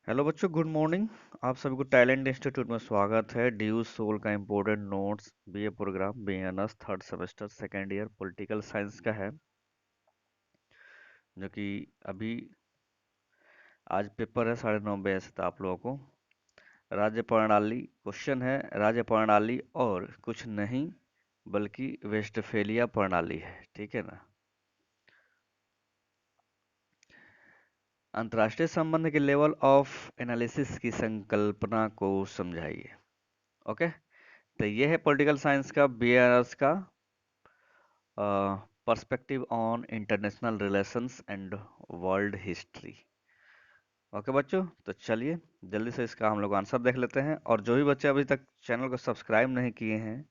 Hello बच्चों, good morning. आप सभी को टैलेंट इंस्टीट्यूट में स्वागत है। ड्यू सोल का important notes BA programme BNS third semester second year political science का है, जो कि अभी आज पेपर है 9:30 बजे से। तो आप लोगों को राज्य प्रणाली क्वेश्चन है। राज्य प्रणाली और कुछ नहीं बल्कि वेस्टफेलिया प्रणाली है, ठीक है ना। अंतर्राष्ट्रीय संबंध के लेवल ऑफ एनालिसिस की संकल्पना को समझाइए। ओके, तो ये है पॉलिटिकल साइंस का बीएनएस का perspective on international relations and world history. Okay बच्चों, तो चलिए जल्दी से इसका हम लोग आंसर देख लेते हैं। और जो भी बच्चे अभी तक चैनल को सब्सक्राइब नहीं किए हैं,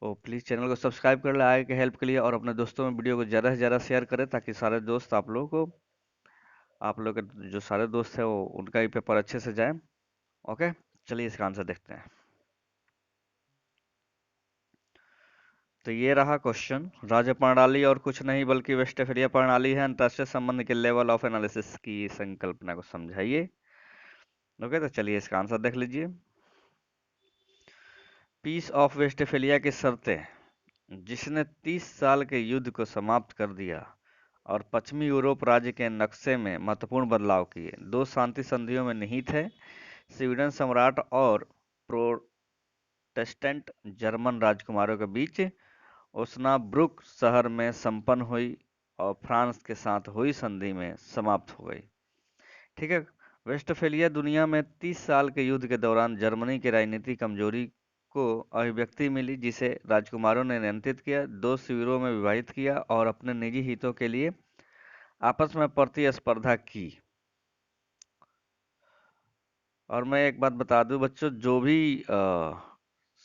वो प्लीज़ चैनल को सब्सक्राइब कर ले आगे के हेल्प के लिए, और अपने दोस्तों में वीडियो को ज़्यादा से ज़्यादा शेयर करें, ताकि सारे दोस्त आप लोग के जो सारे दोस्त हैं वो उनका ही पेपर अच्छे से जाए। ओके, चलिए इसका आंसर देखते हैं। तो ये रहा क्वेश्चन। राज्य प्रणाली और कुछ नहीं बल्कि वेस्टफेलिया प्रणाली है। अंतर्राष्ट्रीय संबंध के लेवल ऑफ एनालिसिस की संकल्पना को समझाइए। ओके, तो चलिए इसका आंसर देख लीजिए। पीस ऑफ वेस्टफेलिया की शर्तें, जिसने 30 साल के युद्ध को समाप्त कर दिया और पश्चिमी यूरोप राज्य के नक्शे में महत्वपूर्ण बदलाव किए, दो शांति संधियों में निहित है। स्वीडन सम्राट और प्रोटेस्टेंट जर्मन राजकुमारों के बीच ओस्नाब्रुक शहर में संपन्न हुई और फ्रांस के साथ हुई संधि में समाप्त हो गई। ठीक है। वेस्टफेलिया दुनिया में 30 साल के युद्ध के दौरान जर्मनी की राजनीतिक कमजोरी को अभिव्यक्ति मिली, जिसे राजकुमारों ने नियंत्रित किया, दो शिविरों में विभाजित किया और अपने निजी हितों के लिए आपस में प्रतिस्पर्धा की। और मैं एक बात बता दूं बच्चों, जो भी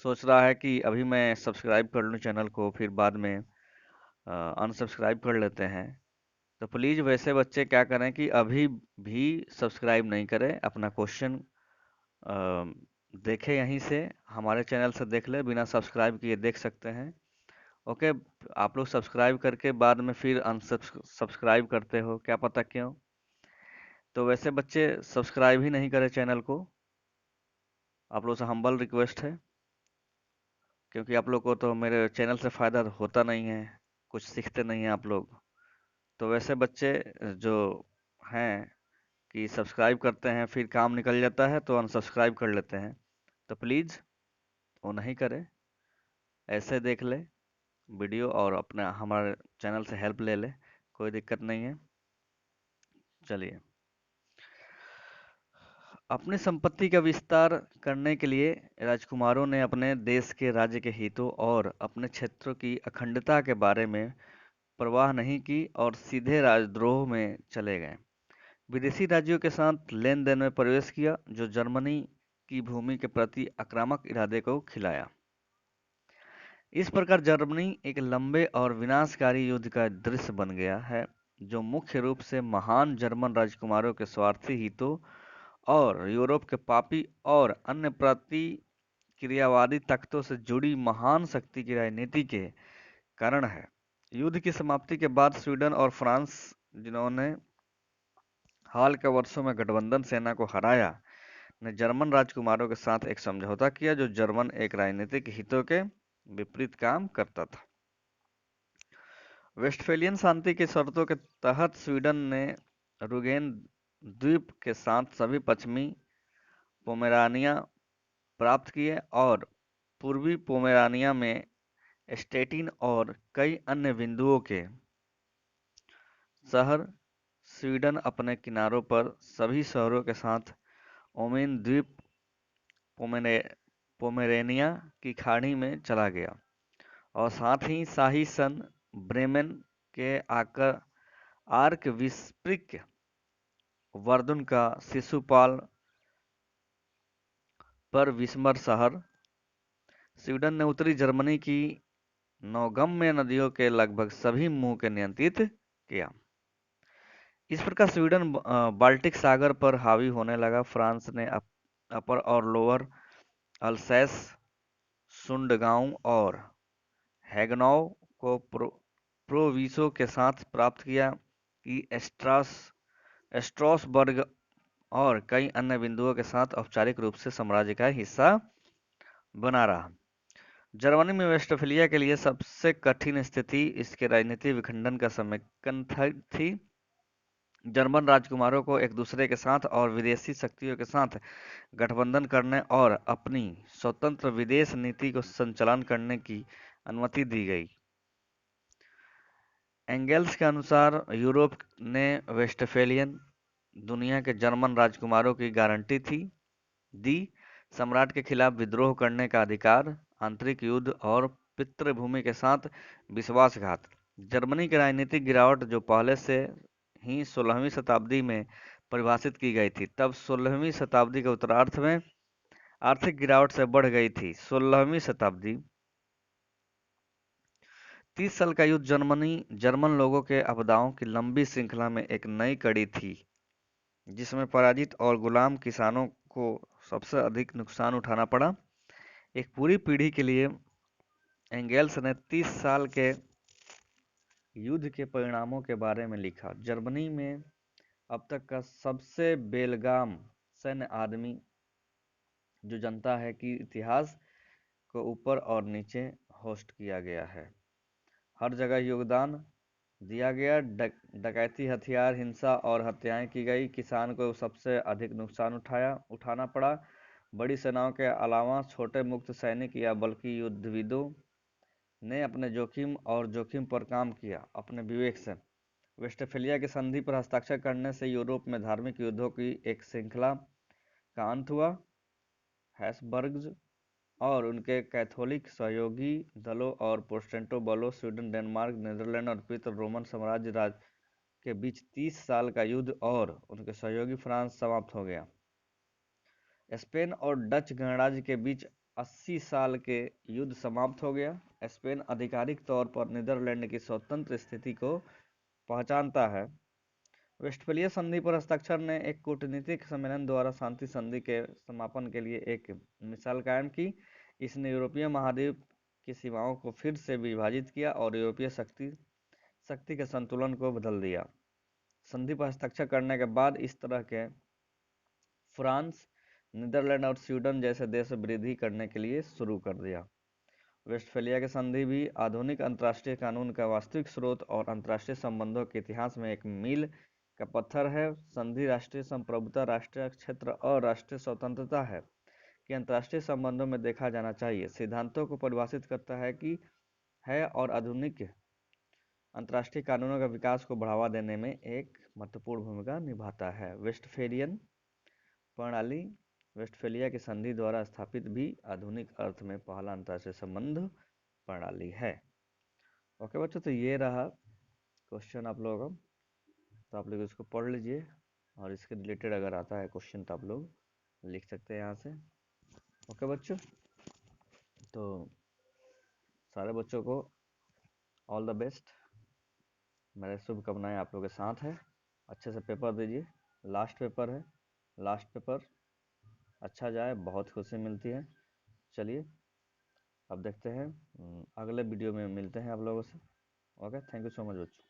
सोच रहा है कि अभी मैं सब्सक्राइब कर लूं चैनल को, फिर बाद में अनसब्सक्राइब कर लेते हैं, तो प्लीज़ वैसे बच्चे क्या करें कि अभी भी सब्सक्राइब नहीं करें। अपना क्वेश्चन देखें, यहीं से हमारे चैनल से देख ले, बिना सब्सक्राइब किए देख सकते हैं। ओके। आप लोग सब्सक्राइब करके बाद में फिर अनसब्सक्राइब करते हो, क्या पता क्यों। तो वैसे बच्चे सब्सक्राइब ही नहीं करें चैनल को। आप लोग से हम्बल रिक्वेस्ट है, क्योंकि आप लोग को तो मेरे चैनल से फ़ायदा होता नहीं है, कुछ सीखते नहीं हैं आप लोग। तो वैसे बच्चे जो हैं कि सब्सक्राइब करते हैं फिर काम निकल जाता है तो अनसब्सक्राइब कर लेते हैं, तो प्लीज़ वो नहीं करें। ऐसे देख ले वीडियो और अपना हमारे चैनल से हेल्प ले ले, कोई दिक्कत नहीं है। चलिए, अपनी संपत्ति का विस्तार करने के लिए राजकुमारों ने अपने देश के राज्य के हितों और अपने क्षेत्रों की अखंडता के बारे में परवाह नहीं की और सीधे राजद्रोह में चले गए। विदेशी राज्यों के साथ लेन देन में प्रवेश किया, जो जर्मनी की भूमि के प्रति आक्रामक इरादे को खिलाया। इस प्रकार जर्मनी एक लंबे और विनाशकारी युद्ध का दृश्य बन गया है, जो मुख्य रूप से महान जर्मन राजकुमारों के स्वार्थी हितों और यूरोप के पापी और अन्य प्रतिक्रियावादी ताकतों से जुड़ी महान शक्ति की राजनीति के कारण है। युद्ध की समाप्ति के बाद स्वीडन और फ्रांस, जिन्होंने हाल के वर्षों में गठबंधन सेना को हराया, ने जर्मन राजकुमारों के साथ एक समझौता किया, जो जर्मन एक राजनीतिक हितों के विपरीत काम करता था। वेस्टफेलियन शांति की शर्तों के तहत स्वीडन ने रुगेन द्वीप के साथ सभी पश्चिमी पोमेरानिया प्राप्त किए और पूर्वी पोमेरानिया में स्टेटिन और कई अन्य बिंदुओं के शहर। स्वीडन अपने किनारों पर सभी शहरों के साथ ओमेन द्वीप पोमेरेनिया की खाड़ी में चला गया और साथ ही शाही सन ब्रेमेन के आकर आर्क विस्प्रिक वर्दुन का शिशुपाल पर विस्मर शहर। स्वीडन ने उत्तरी जर्मनी की नौगम्य नदियों के लगभग सभी मुंह के नियंत्रित किया। इस प्रकार स्वीडन बाल्टिक सागर पर हावी होने लगा। फ्रांस ने अपर और लोअर अल्सैस, सुंडगांव और हैगनौ को प्रोविसो के साथ प्राप्त किया कि स्ट्रासबर्ग और कई अन्य बिंदुओं के साथ औपचारिक रूप से साम्राज्य का हिस्सा बना रहा। जर्मनी में वेस्टफेलिया के लिए सबसे कठिन स्थिति इसके राजनीतिक विखंडन का समेकन थी। जर्मन राजकुमारों को एक दूसरे के साथ और विदेशी शक्तियों के साथ गठबंधन करने और अपनी स्वतंत्र विदेश नीति को संचालन करने की अनुमति दी गई। एंगेल्स के अनुसार यूरोप ने वेस्टफेलियन दुनिया के जर्मन राजकुमारों की गारंटी दी, सम्राट के खिलाफ विद्रोह करने का अधिकार, आंतरिक युद्ध और पितृभूमि के साथ विश्वासघात। जर्मनी की राजनीतिक गिरावट जो पहले से ही 16वीं शताब्दी में परिभाषित की गई थी, तब 16वीं शताब्दी के उत्तरार्ध में आर्थिक गिरावट से बढ़ गई थी। 16वीं शताब्दी 30 साल का युद्ध जर्मन लोगों के आपदाओं की लंबी श्रृंखला में एक नई कड़ी थी, जिसमें पराजित और गुलाम किसानों को सबसे अधिक नुकसान उठाना पड़ा। एक पूरी पीढ़ी के लिए एंगेल्स ने 30 साल के युद्ध के परिणामों के बारे में लिखा। जर्मनी में अब तक का सबसे बेलगाम सैन्य आदमी जो जनता है कि इतिहास को ऊपर और नीचे होस्ट किया गया है। हर जगह योगदान दिया गया, डकैती, हथियार, हिंसा और हत्याएं की गई। किसान को सबसे अधिक नुकसान उठाना पड़ा। बड़ी सेनाओं के अलावा छोटे मुक्त सैनिक या बल्कि युद्धविदों ने अपने जोखिम पर काम किया, अपने विवेक से। वेस्टफेलिया की संधि पर हस्ताक्षर करने से यूरोप में धार्मिक युद्धों की एक श्रृंखला का अंत हुआ। हैब्सबर्ग्स और उनके कैथोलिक सहयोगी दलों और प्रोटेस्टेंट बलों, स्वीडन, डेनमार्क, नीदरलैंड और पितृ रोमन साम्राज्य राज के बीच 30 साल का युद्ध और उनके सहयोगी फ्रांस समाप्त हो गया। स्पेन और डच गणराज्य के बीच 80 साल के युद्ध समाप्त हो गया। स्पेन आधिकारिक तौर पर नीदरलैंड की स्वतंत्र स्थिति को पहचानता है। वेस्टफेलिया संधि पर हस्ताक्षर ने एक कूटनीतिक सम्मेलन द्वारा शांति संधि के समापन के लिए एक मिसाल कायम की। इसने यूरोपीय महाद्वीप की सीमाओं को फिर से विभाजित किया और यूरोपीय शक्ति के संतुलन को बदल दिया। संधि पर हस्ताक्षर करने के बाद इस तरह के फ्रांस, नीदरलैंड और स्वीडन जैसे देश वृद्धि करने के लिए शुरू कर दिया। वेस्टफेलिया की संधि भी आधुनिक अंतर्राष्ट्रीय कानून का वास्तविक स्रोत और अंतर्राष्ट्रीय संबंधों के इतिहास में एक मील का पत्थर है। संधि राष्ट्रीय संप्रभुता, राष्ट्रीय क्षेत्र और राष्ट्रीय स्वतंत्रता है कि अंतर्राष्ट्रीय संबंधों में देखा जाना चाहिए। सिद्धांतों को परिभाषित करता है और आधुनिक अंतर्राष्ट्रीय कानूनों का विकास को बढ़ावा देने में एक महत्वपूर्ण भूमिका निभाता है। वेस्टफेलियन प्रणाली वेस्टफेलिया की संधि द्वारा स्थापित भी आधुनिक अर्थ में पहला अंतर्राष्ट्रीय संबंध प्रणाली है। ओके बच्चों, तो ये रहा क्वेश्चन आप लोगों का, तो आप लोग इसको पढ़ लीजिए और इसके रिलेटेड अगर आता है क्वेश्चन तो आप लोग लिख सकते हैं यहाँ से। ओके बच्चों, तो सारे बच्चों को ऑल द बेस्ट, मेरे शुभकामनाएं आप लोगों के साथ है। अच्छे से पेपर दीजिए, लास्ट पेपर है, लास्ट पेपर अच्छा जाए, बहुत खुशी मिलती है। चलिए अब देखते हैं, अगले वीडियो में मिलते हैं आप लोगों से। Okay, thank you so much बच्चों।